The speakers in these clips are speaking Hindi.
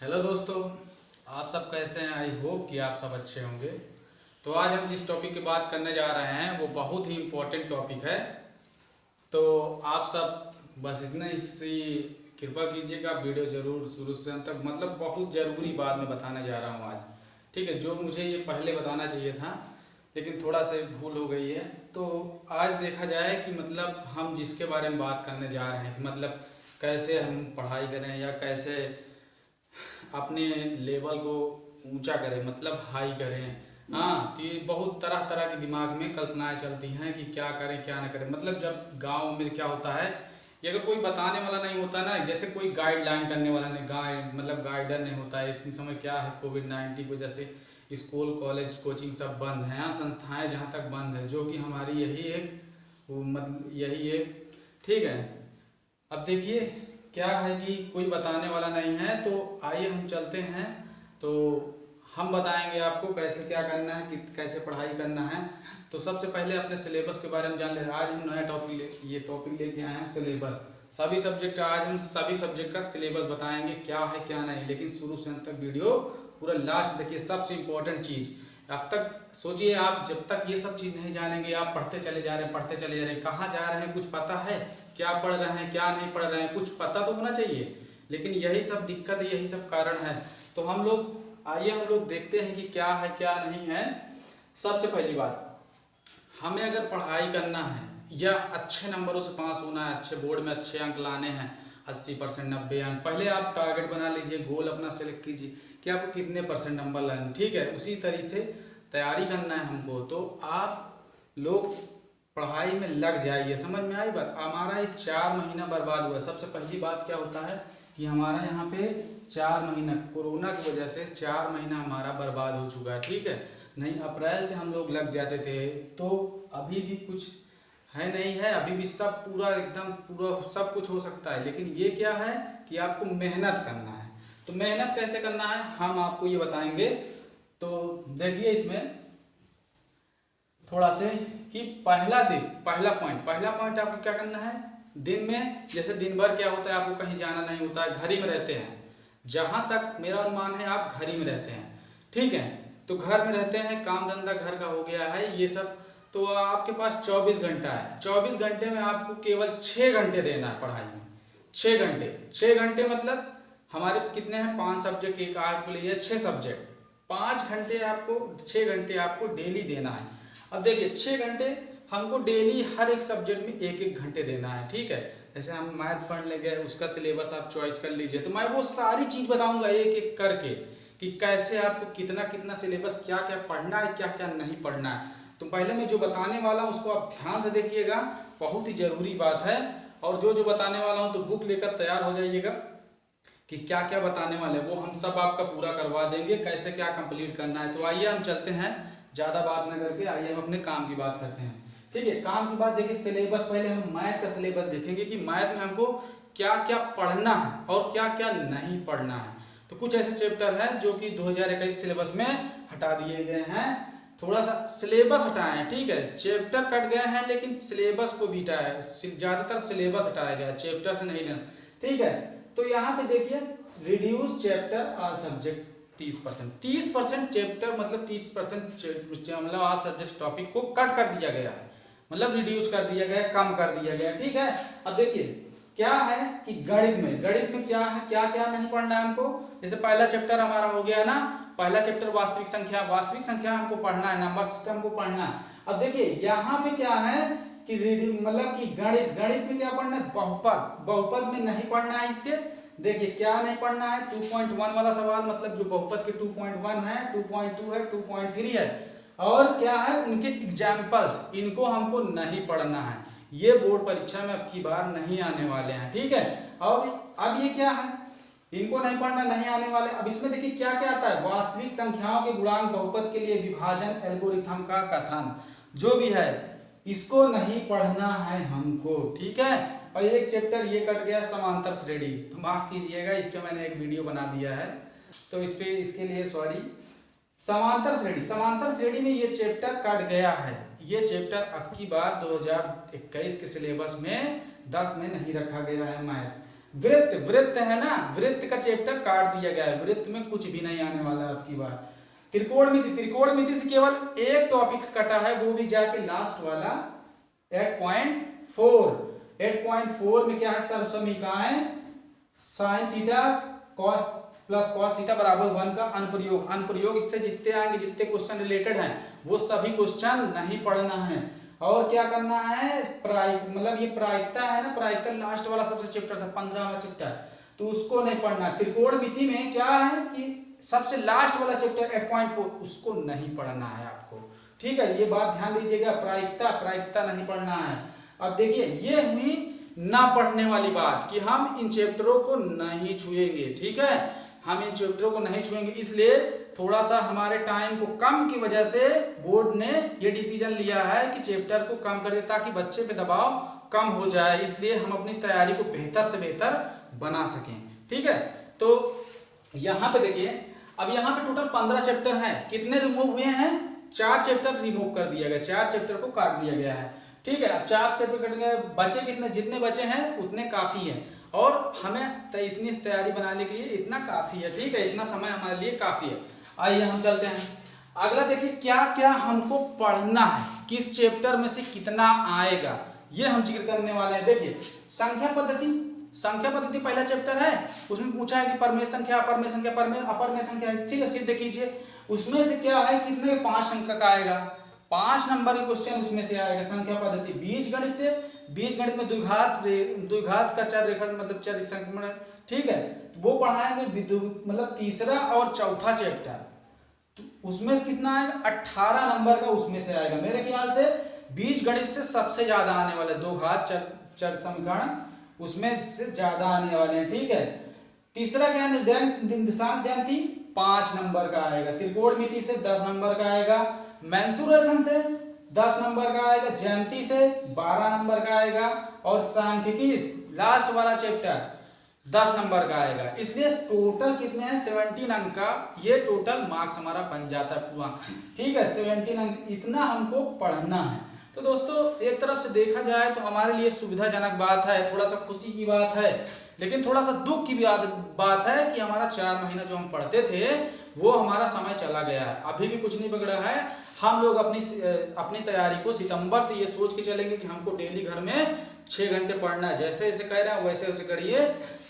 हेलो दोस्तों, आप सब कैसे हैं। आई होप कि आप सब अच्छे होंगे। तो आज हम जिस टॉपिक की बात करने जा रहे हैं वो बहुत ही इम्पोर्टेंट टॉपिक है। तो आप सब बस इतना इसी कृपा कीजिएगा, वीडियो ज़रूर शुरू से अंत तक, मतलब बहुत ज़रूरी बात मैं बताने जा रहा हूँ आज। ठीक है, जो मुझे ये पहले बताना चाहिए था लेकिन थोड़ा सा भूल हो गई है। तो आज देखा जाए कि मतलब हम जिसके बारे में बात करने जा रहे हैं कि मतलब कैसे हम पढ़ाई करें या कैसे अपने लेवल को ऊंचा करें, मतलब हाई करें। हाँ, तो ये बहुत तरह तरह के दिमाग में कल्पनाएं चलती हैं कि क्या करें क्या ना करें। मतलब जब गांव में क्या होता है, ये अगर कोई बताने वाला नहीं होता ना, जैसे कोई गाइडलाइन करने वाला नहीं, मतलब गाइडर नहीं होता है। इस समय क्या है, कोविड-19 की वजह से स्कूल कॉलेज कोचिंग सब बंद हैं। हाँ, संस्थाएं जहाँ तक बंद है, जो कि हमारी यही एक मतलब यही एक ठीक है। अब देखिए क्या है कि कोई बताने वाला नहीं है, तो आइए हम चलते हैं। तो हम बताएंगे आपको कैसे क्या करना है, कि कैसे पढ़ाई करना है। तो सबसे पहले अपने सिलेबस के बारे में जान ले। आज हम नया ये टॉपिक लेके आए हैं, सिलेबस। सभी सब्जेक्ट, आज हम सभी सब्जेक्ट का सिलेबस बताएंगे क्या है क्या नहीं। लेकिन शुरू से अंत तक वीडियो पूरा लास्ट देखिए। सबसे इम्पोर्टेंट चीज़, अब तक सोचिए आप, जब तक ये सब चीज़ नहीं जानेंगे, आप पढ़ते चले जा रहे हैं पढ़ते चले जा रहे हैं, कहाँ जा रहे हैं कुछ पता है, क्या पढ़ रहे हैं क्या नहीं पढ़ रहे हैं, कुछ पता तो होना चाहिए। लेकिन यही सब दिक्कत है, यही सब कारण है। तो हम लोग आइए हम लोग देखते हैं कि क्या है क्या नहीं है। सबसे पहली बात, हमें अगर पढ़ाई करना है या अच्छे नंबरों से पास होना है, अच्छे बोर्ड में अच्छे अंक लाने हैं, 80% 90 अंक, पहले आप टारगेट बना लीजिए, गोल अपना सेलेक्ट कीजिए कि आपको कितने परसेंट नंबर लाने। ठीक है, उसी तरीके से तैयारी करना है हमको। तो आप लोग पढ़ाई में लग जाइए। समझ में आई बात। हमारा ये 4 महीना बर्बाद हुआ। सबसे पहली बात क्या होता है कि हमारा यहाँ पे 4 महीना कोरोना की वजह से 4 महीना हमारा बर्बाद हो चुका है। ठीक है, नहीं अप्रैल से हम लोग लग जाते थे, तो अभी भी कुछ है नहीं है, अभी भी सब पूरा एकदम पूरा सब कुछ हो सकता है। लेकिन ये क्या है कि आपको मेहनत करना है। तो मेहनत कैसे करना है हम आपको ये बताएंगे। तो देखिए इसमें थोड़ा से कि पहला पॉइंट आपको क्या करना है। दिन में जैसे दिन भर क्या होता है, आपको कहीं जाना नहीं होता है, घर ही में रहते हैं। जहां तक मेरा अनुमान है आप घर ही में रहते हैं। ठीक है, तो घर में रहते हैं, काम धंधा घर का हो गया है ये सब। तो आपके पास 24 घंटा है। 24 घंटे में आपको केवल 6 घंटे देना है पढ़ाई में। 6 घंटे मतलब हमारे कितने हैं, 5 सब्जेक्ट, एक आर्ट के लिए 6 सब्जेक्ट, 5 घंटे आपको 6 घंटे आपको डेली देना है। अब देखिए 6 घंटे हमको डेली हर एक सब्जेक्ट में एक एक घंटे देना है। ठीक है, जैसे हम मैथ पढ़ लेंगे, उसका सिलेबस आप चॉइस कर लीजिए। तो मैं वो सारी चीज़ बताऊंगा एक एक करके कि कैसे आपको कितना कितना सिलेबस, क्या क्या पढ़ना है क्या क्या नहीं पढ़ना है। तो पहले मैं जो बताने वाला हूँ उसको आप ध्यान से देखिएगा, बहुत ही ज़रूरी बात है। और जो बताने वाला हूँ तो बुक लेकर तैयार हो जाइएगा कि क्या क्या बताने वाले हैं, वो हम सब आपका पूरा करवा देंगे, कैसे क्या कंप्लीट करना है। तो आइए हम चलते हैं, ज़्यादा बात ना करके आइए हम अपने काम की बात करते हैं। ठीक है, काम की बात देखिए, सिलेबस पहले हम मैथ का सिलेबस देखेंगे कि मैथ में हमको क्या क्या पढ़ना है और क्या क्या नहीं पढ़ना है। तो कुछ ऐसे चैप्टर हैं जो कि 2021 सिलेबस में हटा दिए गए हैं। थोड़ा सा सिलेबस हटाए हैं। ठीक है, चैप्टर कट गए हैं लेकिन सिलेबस को भी हटाया है। ज़्यादातर सिलेबस हटाया गया है, चैप्टर से नहीं लेना। ठीक है, तो यहाँ पे देखिए reduce chapter all subject 30%। 30% chapter मतलब 30% मतलब ऑल सब्जेक्ट टॉपिक को कट कर दिया गया है, मतलब रिड्यूस कर दिया गया, कम कर दिया गया। ठीक है, अब देखिए क्या है कि गणित में क्या है, क्या क्या नहीं पढ़ना है हमको। जैसे पहला चैप्टर हमारा हो गया ना, पहला चैप्टर वास्तविक संख्या हमको पढ़ना है, नंबर सिस्टम को पढ़ना है। अब देखिए यहाँ पे क्या है कि मतलब कि गणित में क्या पढ़ना है, बहुपद में नहीं पढ़ना है इसके। देखिए क्या नहीं पढ़ना है, 2.1 वाला सवाल, मतलब जो बहुपद के 2.1 है, 2.2 है, 2.3 है, और क्या है उनके एग्जाम्पल्स, इनको हमको नहीं पढ़ना है। ये बोर्ड परीक्षा में अब की बार नहीं आने वाले हैं। ठीक है, और अब ये क्या है, इनको नहीं पढ़ना, नहीं आने वाले। अब इसमें देखिए क्या क्या आता है, वास्तविक संख्याओं के गुणांक बहुपद के लिए विभाजन एल्गोरिथम का कथन, जो भी है इसको नहीं पढ़ना है हमको। ठीक है, और एक चैप्टर ये कट गया, समांतर श्रेणी। तो माफ कीजिएगा, इस पे मैंने एक वीडियो बना दिया है, तो इस पे इसके लिए सॉरी। समांतर श्रेणी में ये चैप्टर कट गया है। ये चैप्टर अब की बार 2021 के सिलेबस में 10 में नहीं रखा गया है मैथ। वृत्त, वृत्त है ना, वृत्त का चैप्टर काट दिया गया है, वृत्त में कुछ भी नहीं आने वाला है आपकी बार। त्रिकोणमिति, त्रिकोणमिति से केवल एक टॉपिक्स कटा है, वो भी जाके लास्ट वाला 8.4। 8.4 में क्या है, सर्वसमीकरण sine theta cos plus cos theta बराबर 1 का अनुप्रयोग। अनुप्रयोग इससे जितने आएंगे, जितने क्वेश्चन रिलेटेड हैं वो सभी क्वेश्चन नहीं पढ़ना है। और क्या करना है, मतलब ये प्रायिकता है ना, प्रायिकता लास्ट वाला सबसे चैप्टर था 15वां चैप्टर, तो उसको नहीं पढ़ना। त्रिकोणमिति में क्या है कि सबसे लास्ट वाला चैप्टर 8.4 उसको नहीं पढ़ना है आपको, ठीक है, ये बात ध्यान दीजिएगा। प्रायिकता नहीं पढ़ना है। अब देखिए ये हुई ना पढ़ने वाली बात कि हम इन चैप्टरों को नहीं छुएंगे, ठीक है, हम इन चैप्टरों को नहीं छुएंगे। इसलिए थोड़ा सा हमारे टाइम को कम की वजह से बोर्ड ने ये डिसीजन लिया है कि चैप्टर को कम कर दे ताकि बच्चे पे दबाव कम हो जाए, इसलिए हम अपनी तैयारी को बेहतर से बेहतर बना सकें, ठीक है। तो यहाँ पे देखिए, अब यहाँ पे टोटल 15 चैप्टर हैं, कितने रिमूव हुए हैं, 4 चैप्टर रिमूव कर दिया गया, 4 चैप्टर को काट दिया गया है, ठीक है। अब 4 चैप्टर कट गए, बचे कितने, जितने बचे हैं उतने काफी है, और हमें इतनी तैयारी बनाने के लिए इतना काफी है, ठीक है, इतना समय हमारे लिए काफी है। आइए हम चलते हैं अगला। देखिए क्या क्या हमको पढ़ना है, किस चैप्टर में से कितना आएगा, ये हम जिक्र करने वाले हैं। देखिए संख्या पद्धति, संख्या पद्धति पहला चैप्टर है, उसमें पूछा है कि परमेय संख्या, अपरमेय संख्या, अपरमेय संख्या है, ठीक है, सिद्ध कीजिए। उसमें से क्या है, कितने 5 अंक का आएगा, 5 नंबर के क्वेश्चन उसमें से आएगा संख्या पद्धति। बीजगणित से, बीजगणित में द्विघात का चर रेखा मतलब चर संक्रमण, ठीक है, वो पढ़ाएंगे, मतलब तीसरा और चौथा चैप्टर, तो उसमें से कितना आएगा, 18 नंबर का उसमें से आएगा। मेरे ख्याल से बीजगणित से सबसे ज्यादा आने वाले, दो घात चर समीकरण उसमें से ज्यादा आने वाले हैं, ठीक है। तीसरा क्या है, निर्देशांक ज्यामिति 5 नंबर का आएगा, त्रिकोणमिति से 10 नंबर का आएगा, मेंसुरेशन से 10 नंबर का आएगा, ज्यामिति से 12 नंबर का आएगा, और सांख्यिकी लास्ट वाला चैप्टर 10 नंबर का आएगा। इसलिए टोटल कितने हैं, 17 अंक का ये टोटल मार्क्स हमारा बन जाता है पूरा, ठीक है, 17 अंक इतना हमको पढ़ना है। तो दोस्तों एक तरफ से देखा जाए तो हमारे लिए सुविधाजनक बात है, थोड़ा सा खुशी की बात है, लेकिन थोड़ा सा दुख की भी बात है कि हमारा 4 महीना जो हम पढ़ते थे वो हमारा समय चला गया है। अभी भी कुछ नहीं बिगड़ा है, हम लोग अपनी तैयारी को सितंबर से ये सोच के चलेंगे कि हमको डेली घर में 6 घंटे पढ़ना है। जैसे जैसे कह रहे हैं वैसे वैसे करिए,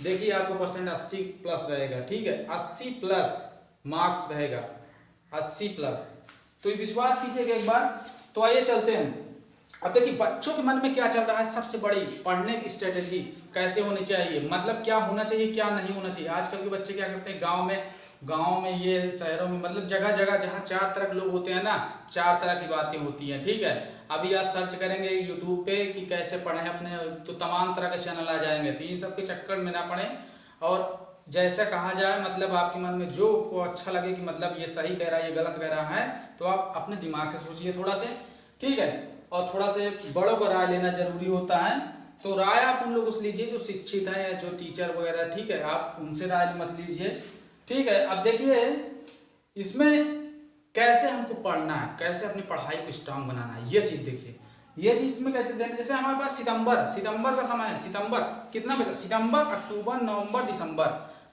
देखिए आपको परसेंट 80 प्लस रहेगा, ठीक है, 80 प्लस मार्क्स रहेगा, 80 प्लस, तो विश्वास कीजिएगा एक बार। तो आइए चलते हैं। अब देखिए बच्चों के मन में क्या चल रहा है, सबसे बड़ी पढ़ने की स्ट्रेटेजी कैसे होनी चाहिए, मतलब क्या होना चाहिए क्या नहीं होना चाहिए। आजकल के बच्चे क्या करते हैं, गांव में ये शहरों में, मतलब जगह जगह जहाँ 4 तरह के लोग होते हैं ना, 4 तरह की बातें होती हैं, ठीक है। अभी आप सर्च करेंगे यूट्यूब पे कि कैसे पढ़ें अपने, तो तमाम तरह के चैनल आ जाएंगे, तो इन सब के चक्कर में ना पढ़ें, और जैसा कहा जाए मतलब आपके मन में जो को अच्छा लगे कि मतलब ये सही कह रहा है ये गलत कह रहा है, तो आप अपने दिमाग से सोचिए थोड़ा से, ठीक है, और थोड़ा से बड़ों को राय लेना जरूरी होता है। तो राय आप उन लोगों से लीजिए जो शिक्षित हैं या जो टीचर वगैरह, ठीक है, आप उनसे राय मत लीजिए, ठीक है। अब देखिए इसमें कैसे हमको पढ़ना है, कैसे अपनी पढ़ाई को स्ट्रांग बनाना है, ये चीज देखिए, ये चीज इसमें कैसे देना। जैसे हमारे पास सितंबर का समय है, सितंबर कितना बचा, सितंबर, अक्टूबर, नवंबर,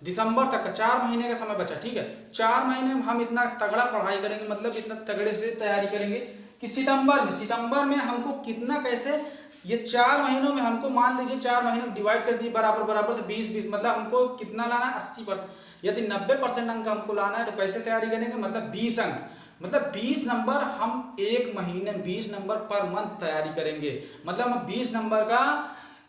दिसंबर तक का 4 महीने का समय बचा, ठीक है। 4 महीने में हम इतना तगड़ा पढ़ाई करेंगे, मतलब इतना तगड़े से तैयारी करेंगे कि सितंबर में हमको कितना, कैसे ये 4 महीनों में हमको मान लीजिए 4 महीनों डिवाइड कर दिए बराबर, तो 20 मतलब हमको कितना लाना है, 80%। यदि 90% अंक हमको लाना है तो कैसे तैयारी करेंगे, मतलब 20 अंक, मतलब 20 नंबर हम एक महीने, 20 नंबर पर मंथ तैयारी करेंगे, मतलब हम 20 नंबर का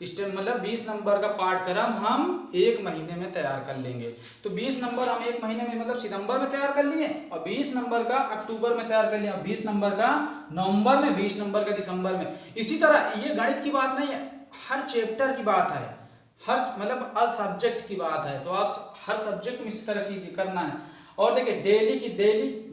मतलब 20 नंबर का पाठ्यक्रम हम एक महीने में तैयार कर लेंगे। तो 20 नंबर हम एक महीने में मतलब सितंबर में तैयार कर लिए, और 20 नंबर का अक्टूबर में तैयार कर लिया, और 20 नंबर का नवंबर में, 20 नंबर का दिसंबर में। इसी तरह ये गणित की बात नहीं है, हर चैप्टर की बात है, हर मतलब हर सब्जेक्ट की बात है, तो आप हर सब्जेक्ट में इस तरह की चीज करना है। और देखिए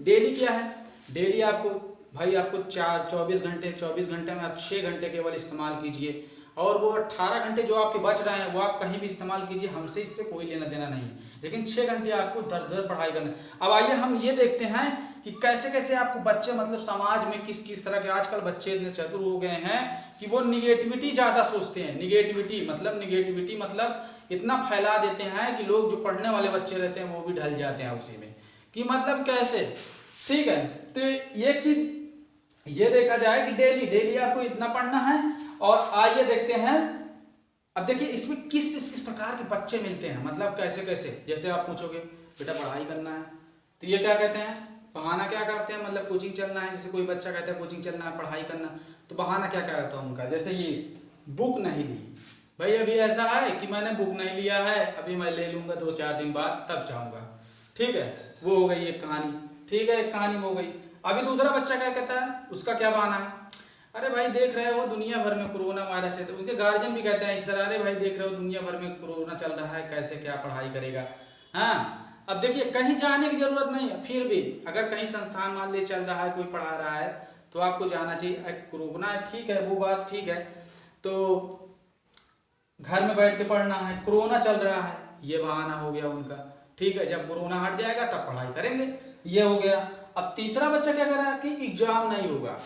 डेली क्या है, डेली आपको भाई आपको 24 घंटे में आप 6 घंटे केवल इस्तेमाल कीजिए, और वो 18 घंटे जो आपके बच रहे हैं वो आप कहीं भी इस्तेमाल कीजिए, हमसे इससे कोई लेना देना नहीं है, लेकिन 6 घंटे आपको दर दर पढ़ाई करना है। अब आइए हम ये देखते हैं कि कैसे कैसे आपको बच्चे मतलब समाज में किस किस तरह के आजकल बच्चे इतने चतुर हो गए हैं कि वो निगेटिविटी ज़्यादा सोचते हैं। निगेटिविटी मतलब इतना फैला देते हैं कि लोग जो पढ़ने वाले बच्चे रहते हैं वो भी ढल जाते हैं उसी में, कि मतलब कैसे। ठीक है, तो एक चीज ये देखा जाए कि डेली आपको इतना पढ़ना है। और आइए देखते हैं, अब देखिए इसमें किस किस प्रकार के बच्चे मिलते हैं, मतलब कैसे कैसे। जैसे आप पूछोगे बेटा पढ़ाई करना है, तो ये क्या कहते हैं, बहाना क्या करते हैं, मतलब कोचिंग चलना है। जैसे कोई बच्चा कहता है कोचिंग चलना है, पढ़ाई करना, तो बहाना क्या क्या रहता है उनका। जैसे ये बुक नहीं ली, भाई अभी ऐसा है कि मैंने बुक नहीं लिया है, अभी मैं ले लूंगा 2-4 दिन बाद तब जाऊंगा। ठीक है, वो हो गई एक कहानी। ठीक है, एक कहानी हो गई। अभी दूसरा बच्चा क्या कहता है, उसका क्या बहाना है, अरे भाई देख रहे हो दुनिया भर में कोरोना वायरस है। तो उनके गार्जियन भी कहते हैं इस तरह, अरे भाई देख रहे हो दुनिया भर में कोरोना चल रहा है, कैसे क्या पढ़ाई करेगा। हाँ, अब देखिए कहीं जाने की जरूरत नहीं है, फिर भी अगर कहीं संस्थान मान लीजिए चल रहा है, कोई पढ़ा रहा है, तो आपको जाना चाहिए। कोरोना ठीक है, वो बात ठीक है, तो घर में बैठ के पढ़ना है, कोरोना चल रहा है, ये बहाना हो गया उनका। ठीक है, जब कोरोना हट जाएगा तब पढ़ाई करेंगे, ये हो गया। अब तीसरा बच्चा क्या कर रहा है कि एग्जाम नहीं होगा,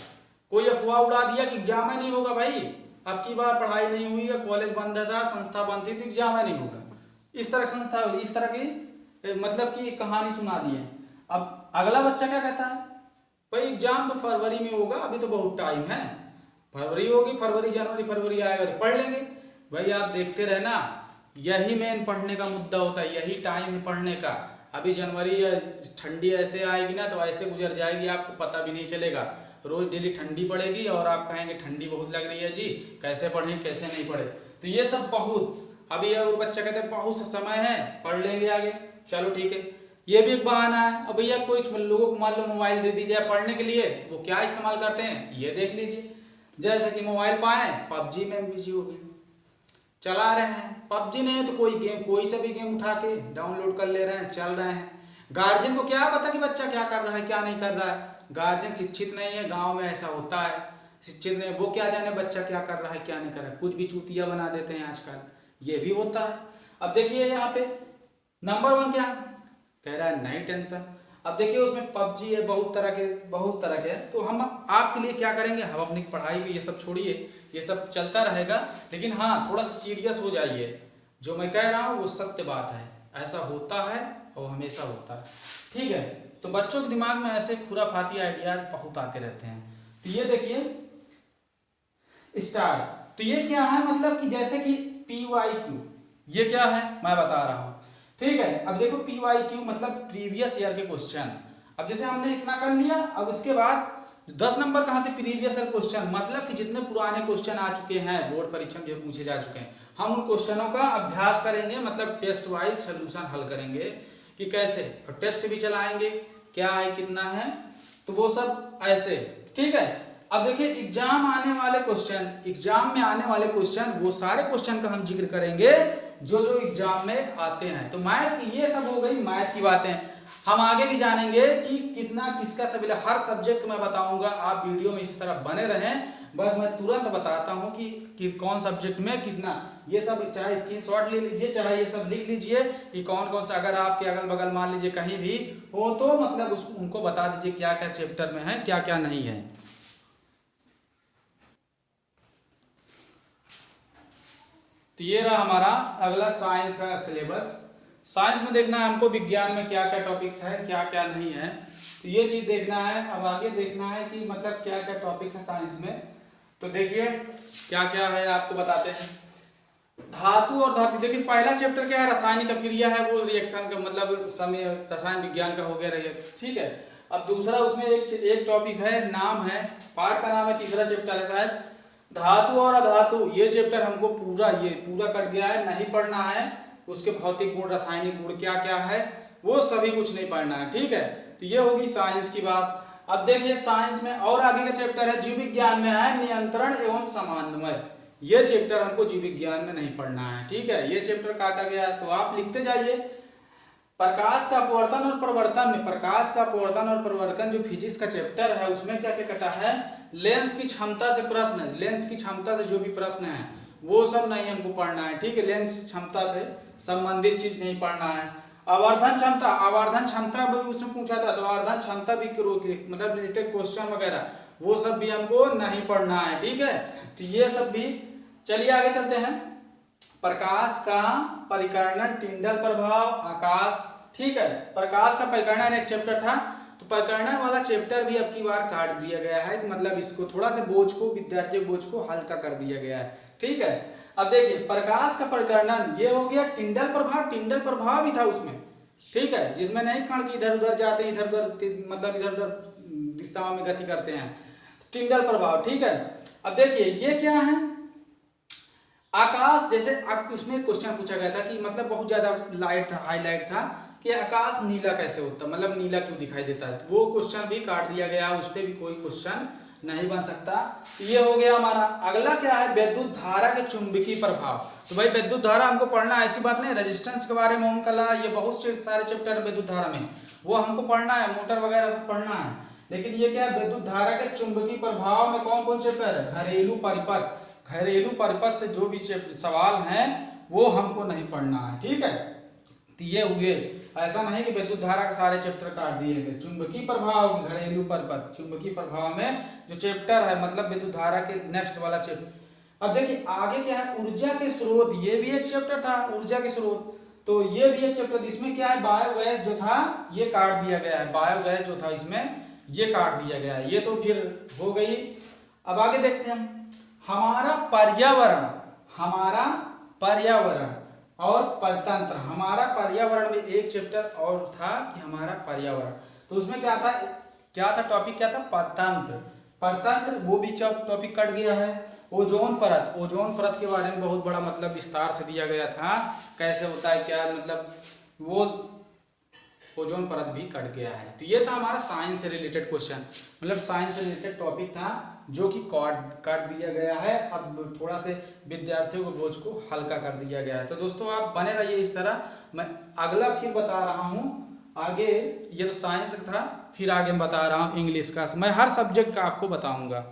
कोई अफवाह उड़ा दिया कि एग्जाम ही नहीं होगा, भाई अब की बार पढ़ाई नहीं हुई है, कॉलेज बंद था, संस्था बंद थी, तो एग्जाम ही नहीं होगा। इस तरह संस्था, इस तरह की मतलब कि कहानी सुना दी है। अब अगला बच्चा क्या कहता है, भाई एग्जाम तो फरवरी में होगा, अभी तो बहुत टाइम है, फरवरी होगी, फरवरी जनवरी फरवरी आएगा तो पढ़ लेंगे। भाई आप देखते रहे ना, यही मेन पढ़ने का मुद्दा होता है, यही टाइम है पढ़ने का। अभी जनवरी ठंडी ऐसे आएगी ना, तो ऐसे गुजर जाएगी, आपको पता भी नहीं चलेगा। रोज डेली ठंडी पड़ेगी और आप कहेंगे ठंडी बहुत लग रही है जी, कैसे पढ़ें कैसे नहीं पढ़े। तो ये सब बहुत, अभी वो बच्चा कहते हैं बहुत सा समय है, पढ़ लेंगे आगे, चलो ठीक है, ये भी एक बहाना है। अब भैया कोई लोगों को मान लो मोबाइल दे दीजिए पढ़ने के लिए, तो वो क्या इस्तेमाल करते हैं ये देख लीजिए। जैसे कि मोबाइल पाए, पबजी में बिजी हो गए, चला रहे हैं। पबजी नहीं है तो कोई गेम, कोई सा भी गेम उठा के डाउनलोड कर ले रहे हैं, चल रहे हैं। गार्जियन को क्या पता कि बच्चा क्या कर रहा है क्या नहीं कर रहा है, गार्जियन शिक्षित नहीं है, गांव में ऐसा होता है, शिक्षित नहीं, वो क्या जाने बच्चा क्या कर रहा है क्या नहीं कर रहा है, कुछ भी चूतिया बना देते हैं आजकल, ये भी होता है। अब देखिए यहाँ पे नंबर 1 क्या कह रहा है, नहीं टेंशन। अब देखिए उसमें पबजी है, बहुत तरह के, तो हम आपके लिए क्या करेंगे, हम अपनी पढ़ाई भी ये सब छोड़िए, ये सब चलता रहेगा, लेकिन हाँ थोड़ा सा सीरियस हो जाइए। जो मैं कह रहा हूँ वो सत्य बात है, ऐसा होता है और हमेशा होता है। ठीक है, तो बच्चों के दिमाग में ऐसे खुराफाती आइडियाज बहुत आते रहते हैं। तो ये देखिए स्टार, तो ये क्या है, मतलब कि जैसे कि PYQ, ये क्या है मैं बता रहा हूँ। ठीक है, अब देखो PYQ मतलब प्रीवियस ईयर के क्वेश्चन। अब जैसे हमने इतना कर लिया, अब उसके बाद 10 नंबर कहाँ से, प्रीवियस ईयर क्वेश्चन, मतलब कि जितने पुराने क्वेश्चन आ चुके हैं बोर्ड परीक्षा में जो पूछे जा चुके हैं, हम उन क्वेश्चनों का अभ्यास करेंगे, मतलब टेस्ट वाइज सोल्यूशन हल करेंगे कि कैसे, और टेस्ट भी चलाएंगे क्या है कितना है, तो वो सब ऐसे। ठीक है, अब देखिए एग्जाम में आने वाले क्वेश्चन, वो सारे क्वेश्चन का हम जिक्र करेंगे जो एग्जाम में आते हैं। तो मैथ, ये सब हो गई मैथ की बातें। हम आगे भी जानेंगे कि कितना किसका सब, हर सब्जेक्ट मैं बताऊंगा, आप वीडियो में इस तरह बने रहें। बस मैं तुरंत बताता हूं कि कौन सब्जेक्ट में कितना, ये सब चाहे स्क्रीनशॉट ले लीजिए, चाहे ये सब लिख लीजिए कि कौन कौन सा, अगर आपके अगल बगल मान लीजिए कहीं भी हो तो मतलब उनको बता दीजिए क्या क्या चैप्टर में है क्या क्या नहीं है। तो ये रहा हमारा अगला साइंस का सिलेबस। साइंस में देखना है हमको विज्ञान में क्या क्या टॉपिक्स है क्या क्या नहीं है, तो ये चीज देखना है। अब आगे देखना है कि मतलब क्या क्या टॉपिक्स है साइंस में। तो देखिए क्या क्या है आपको बताते हैं। धातु और धातु, देखिए पहला चैप्टर क्या है, रासायनिक अभिक्रिया है, वो रिएक्शन का मतलब समय रसायन विज्ञान का हो गया रिएक्शन। ठीक है, अब दूसरा उसमें एक टॉपिक है, नाम है, पार्ट का नाम है, तीसरा चैप्टर है शायद धातु और अधातु। ये चैप्टर हमको पूरा कट गया है, नहीं पढ़ना है। उसके भौतिक गुण, रासायनिक गुण क्या क्या है वो सभी कुछ नहीं पढ़ना है। ठीक है, तो ये होगी साइंस की बात। अब देखिए साइंस में और आगे का चैप्टर है, जीव विज्ञान में है नियंत्रण एवं समन्वय। ये चैप्टर हमको जीव विज्ञान में नहीं पढ़ना है। ठीक है, ये चैप्टर काटा गया है, तो आप लिखते जाइए। प्रकाश का अपवर्तन और प्रवर्तन में, प्रकाश का अपवर्तन और प्रवर्तन जो फिजिक्स का चैप्टर है उसमें क्या क्या कटा है, लेंस की क्षमता से प्रश्न, लेंस की क्षमता से जो भी प्रश्न है वो सब नहीं हमको पढ़ना है। ठीक है, लेंस क्षमता से संबंधित चीज नहीं पढ़ना है। आवर्धन क्षमता भी उसमें पूछा था, तो आवर्धन क्षमता भी मतलब रिलेटेड क्वेश्चन वगैरह वो सब भी हमको नहीं पढ़ना है, ठीक है। तो ये सब भी, चलिए आगे चलते हैं। प्रकाश का परिकर्णन, टिंडल प्रभाव, आकाश, ठीक है। प्रकाश का परिकर्णन एक चैप्टर था, तो परिकर्णन वाला चैप्टर भी अब की बार काट दिया गया है, मतलब इसको थोड़ा सा बोझ को, विद्यार्थी बोझ को हल्का कर दिया गया है, ठीक है। अब देखिए प्रकाश का परिकर्णन ये हो गया। टिंडल प्रभाव भी था उसमें, ठीक है, जिसमें नहीं कण की इधर उधर जाते हैं, इधर उधर मतलब इधर उधर दिशाओं में गति करते हैं, टिंडल प्रभाव, ठीक है। अब देखिए ये क्या है, आकाश, जैसे उसमें क्वेश्चन पूछा गया था कि मतलब बहुत ज्यादा लाइट था, हाईलाइट था कि आकाश नीला कैसे होता है, मतलब नीला क्यों दिखाई देता है, वो क्वेश्चन भी काट दिया गया, उस पर भी कोई क्वेश्चन नहीं बन सकता। ये हो गया हमारा। अगला क्या है, विद्युत धारा के चुंबकीय प्रभाव। तो भाई विद्युत धारा हमको पढ़ना है, ऐसी बात नहीं, रेजिस्टेंस के बारे में ओम कला, ये बहुत से सारे चैप्टर है विद्युत धारा में, वो हमको पढ़ना है, मोटर वगैरह सब पढ़ना है। लेकिन ये क्या है, विद्युत धारा के चुंबकीय प्रभाव में कौन कौन चैप्टर है, घरेलू परिपथ से जो भी सवाल हैं वो हमको नहीं पढ़ना है, ठीक है। तो ये हुए, ऐसा नहीं कि विद्युत धारा के सारे चैप्टर काट दिए गए। चुंबकीय प्रभाव, घरेलू परिपथ, चुंबकीय प्रभाव में जो चैप्टर है मतलब विद्युत धारा के नेक्स्ट वाला चैप्टर। अब देखिए आगे क्या है, ऊर्जा के स्रोत, ये भी एक चैप्टर था, ऊर्जा के स्रोत, तो ये भी एक चैप्टर, इसमें क्या है, बायोगैस जो था ये काट दिया गया है, बायोगैस जो था इसमें ये काट दिया गया है, ये तो फिर हो गई। अब आगे देखते हैं, हमारा पर्यावरण और परतंत्र। हमारा पर्यावरण में एक चैप्टर और था कि हमारा पर्यावरण, तो उसमें क्या था टॉपिक क्या था, परतंत्र, वो भी टॉपिक कट गया है। ओजोन परत के बारे में बहुत बड़ा मतलब विस्तार से दिया गया था, कैसे होता है क्या, मतलब वो ओजोन परत भी कट गया है। तो ये था हमारा साइंस से रिलेटेड क्वेश्चन, मतलब साइंस से रिलेटेड टॉपिक था जो कि काट दिया गया है। अब थोड़ा से विद्यार्थियों को बोझ को हल्का कर दिया गया है। तो दोस्तों आप बने रहिए इस तरह, मैं अगला फिर बता रहा हूँ आगे। ये तो साइंस था, फिर आगे मैं बता रहा हूँ इंग्लिश का, मैं हर सब्जेक्ट का आपको बताऊँगा।